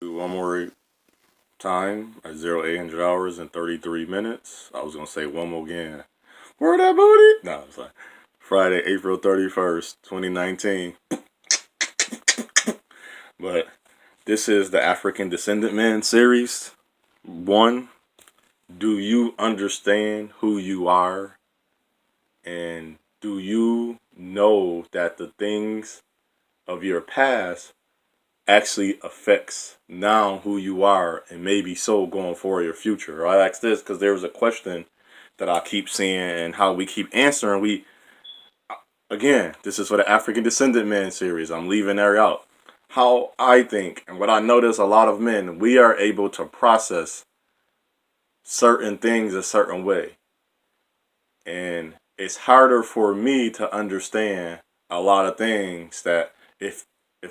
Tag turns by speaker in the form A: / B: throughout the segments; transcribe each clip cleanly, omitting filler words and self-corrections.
A: One more time at 0800 hours and 33 minutes. I was gonna say one more again. Where that booty? No, it's like Friday, April 31st, 2019. But this is the African Descendant Man series. One, do you understand who you are? And do you know that the things of your past actually affects now who you are and maybe so going for your future? I ask this because there was a question that I keep seeing and how we keep answering. Again, this is for the African Descendant Man series. I'm leaving there out. How I think and what I notice a lot of men, we are able to process certain things a certain way. And it's harder for me to understand a lot of things that if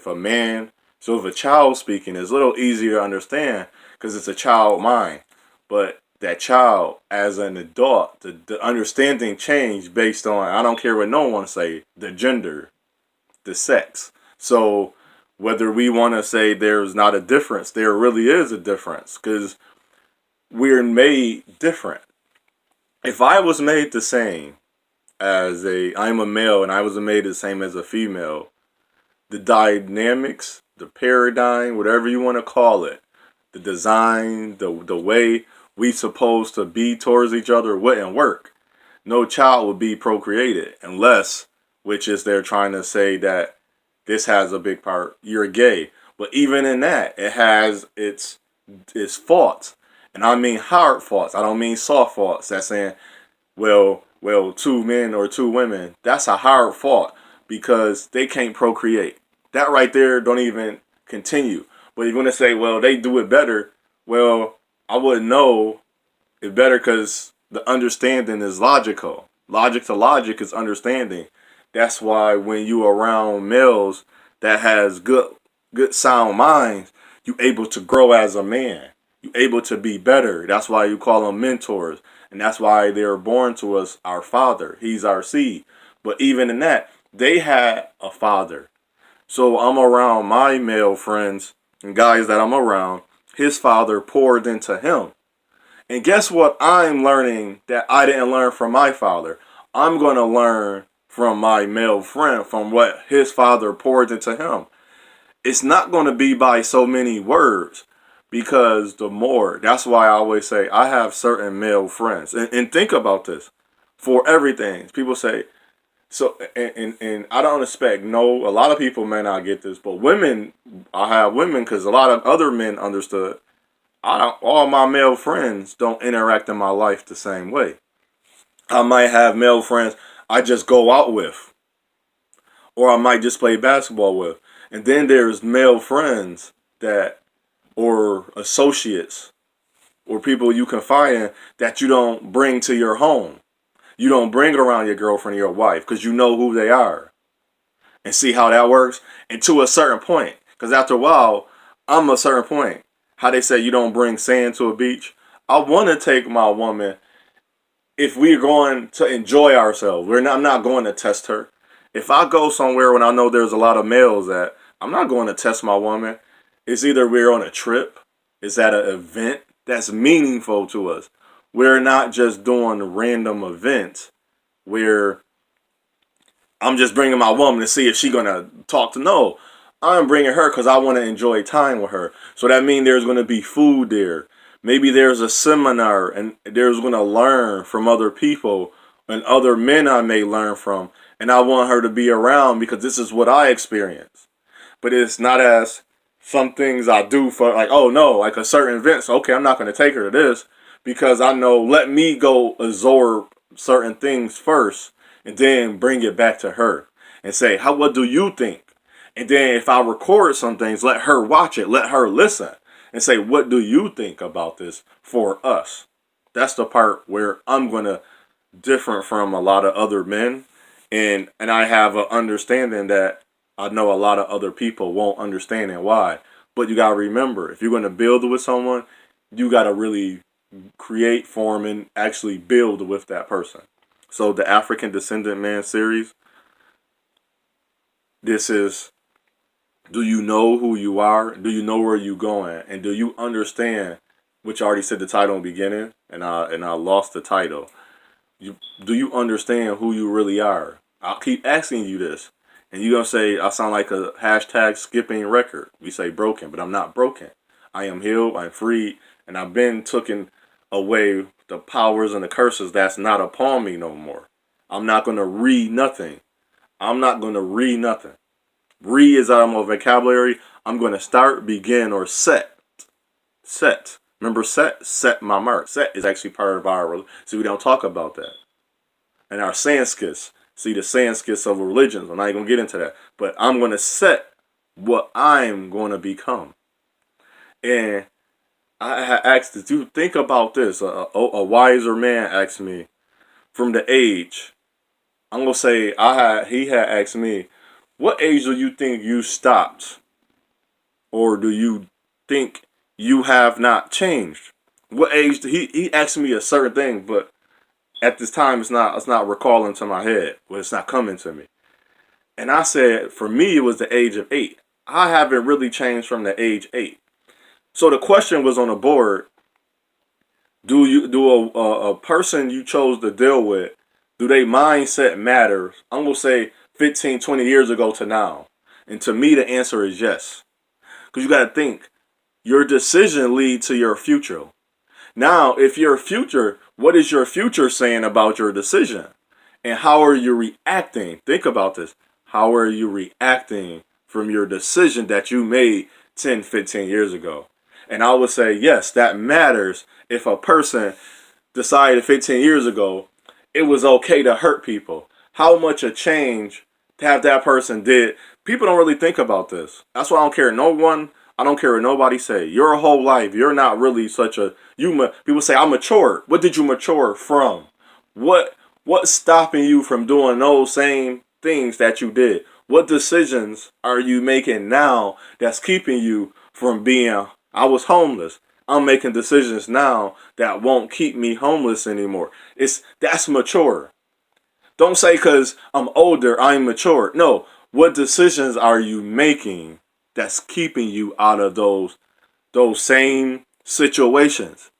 A: a man, so if a child speaking, is a little easier to understand because it's a child mind. But that child, as an adult, the understanding changed based on, I don't care what no one say, the gender, the sex. So whether we want to say there's not a difference, there really is a difference because we're made different. If I was made the same I'm a male and I was made the same as a female, the dynamics, the paradigm, whatever you want to call it, the design, the way we supposed to be towards each other wouldn't work. No child would be procreated unless, which is they're trying to say that this has a big part, you're gay. But even in that, it has its faults. And I mean hard faults. I don't mean soft faults. That's saying, two men or two women, that's a hard fault because they can't procreate. That right there don't even continue. But you're going to say, well, they do it better. Well, I wouldn't know it better because the understanding is logical. Logic to logic is understanding. That's why when you around males that has good sound minds, you able to grow as a man. You able to be better. That's why you call them mentors. And that's why they're born to us, our father. He's our seed. But even in that, they had a father. So I'm around my male friends and guys that I'm around. His father poured into him. And guess what I'm learning that I didn't learn from my father? I'm going to learn from my male friend, from what his father poured into him. It's not going to be by so many words because that's why I always say I have certain male friends. And think about this for everything. People say, so, and I don't expect, no, a lot of people may not get this, but women, I have women because a lot of other men understood. All my male friends don't interact in my life the same way. I might have male friends I just go out with, or I might just play basketball with. And then there's male friends or associates, or people you confide in that you don't bring to your home. You don't bring around your girlfriend or your wife because you know who they are. And see how that works? And to a certain point. Because after a while, I'm a certain point. How they say you don't bring sand to a beach. I want to take my woman if we're going to enjoy ourselves. I'm not going to test her. If I go somewhere when I know there's a lot of males at, I'm not going to test my woman. It's either we're on a trip, it's at an event that's meaningful to us. We're not just doing random events where I'm just bringing my woman to see if she's going to talk to. No, I'm bringing her because I want to enjoy time with her. So that means there's going to be food there. Maybe there's a seminar and there's going to learn from other people and other men I may learn from. And I want her to be around because this is what I experience. But it's not as some things I do for like, oh no, like a certain event. So, okay, I'm not going to take her to this because I know let me go absorb certain things first and then bring it back to her and say, what do you think? And then if I record some things, let her watch it, let her listen and say, what do you think about this for us? That's the part where I'm going to different from a lot of other men. And I have an understanding that I know a lot of other people won't understand and why. But you got to remember, if you're going to build with someone, you got to really create, form, and actually build with that person. So the African Descendant Man series, this is Do you know who you are? Do you know where you're going? And do you understand, which I already said the title in the beginning, and I lost the title. Do you understand who you really are? I'll keep asking you this. And you're going to say, I sound like a hashtag skipping record. We say broken, but I'm not broken. I am healed, I'm free, and I've been taken away the powers and the curses that's not upon me no more. I'm not going to read nothing. I'm not going to read nothing. Read is out of my vocabulary. I'm going to start, begin, or set. Set. Remember set? Set my mark. Set is actually part of our, see, we don't talk about that. And our Sanskrit. See, the Sanskrit of religions. I'm not even going to get into that. But I'm going to set what I'm going to become. And I asked, did you think about this? A wiser man asked me from the age. I'm going to say, he had asked me, what age do you think you stopped? Or do you think you have not changed? What age? He asked me a certain thing, but at this time it's not recalling to my head. Well, it's not coming to me. And I said, for me, it was the age of 8. I haven't really changed from the age 8. So the question was on the board: do a person you chose to deal with, do they mindset matter? I'm gonna say 15, 20 years ago to now. And to me, the answer is yes. Because you got to think, your decision leads to your future. Now, if your future, what is your future saying about your decision? And how are you reacting? Think about this. How are you reacting from your decision that you made 10, 15 years ago? And I would say, yes, that matters. If a person decided 15 years ago it was okay to hurt people, how much a change to have that person did. People don't really think about this. That's why I don't care. I don't care what nobody say. Your whole life, you're not really such a people say I'm matured. What did you mature from? What's stopping you from doing those same things that you did? What decisions are you making now that's keeping you from being, I was homeless. I'm making decisions now that won't keep me homeless anymore. That's mature. Don't say because I'm older, I'm mature. No, what decisions are you making that's keeping you out of those same situations?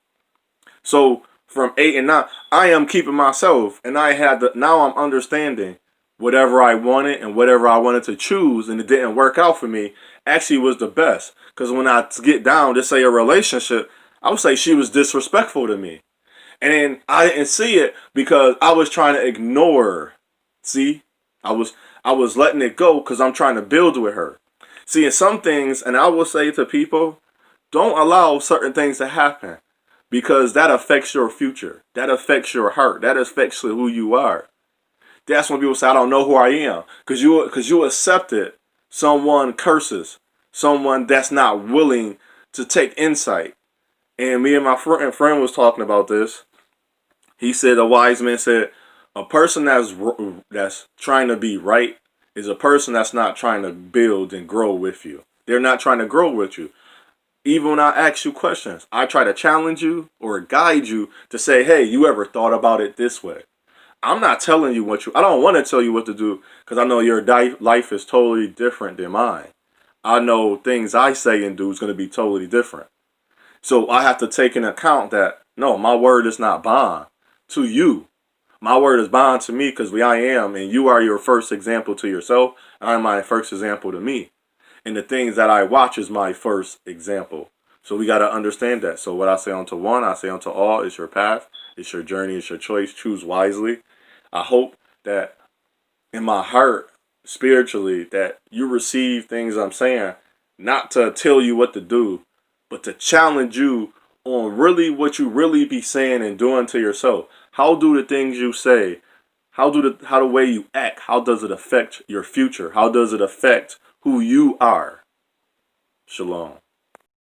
A: So from 8 and 9, I am keeping myself, and now I'm understanding whatever I wanted and whatever I wanted to choose, and it didn't work out for me. Actually, was the best, because when I get down to say a relationship, I would say she was disrespectful to me. And then I didn't see it because I was trying to ignore her. See, I was letting it go because I'm trying to build with her. See, in some things, and I will say to people, don't allow certain things to happen because that affects your future. That affects your heart. That affects who you are. That's when people say, I don't know who I am. Because you accepted someone curses, someone that's not willing to take insight. And me and my friend was talking about this. He said, a wise man said, a person that's trying to be right is a person that's not trying to build and grow with you. They're not trying to grow with you. Even when I ask you questions, I try to challenge you or guide you to say, hey, you ever thought about it this way? I'm not telling you I don't want to tell you what to do because I know your life is totally different than mine. I know things I say and do is going to be totally different. So I have to take into account that, no, my word is not bond to you. My word is bond to me because I am, and you are your first example to yourself, and I'm my first example to me. And the things that I watch is my first example. So we got to understand that. So what I say unto one, I say unto all, it's your path, it's your journey, it's your choice. Choose wisely. I hope that in my heart, spiritually, that you receive things I'm saying, not to tell you what to do, but to challenge you on really what you really be saying and doing to yourself. How do the things you say, how the way you act, how does it affect your future? How does it affect who you are? Shalom.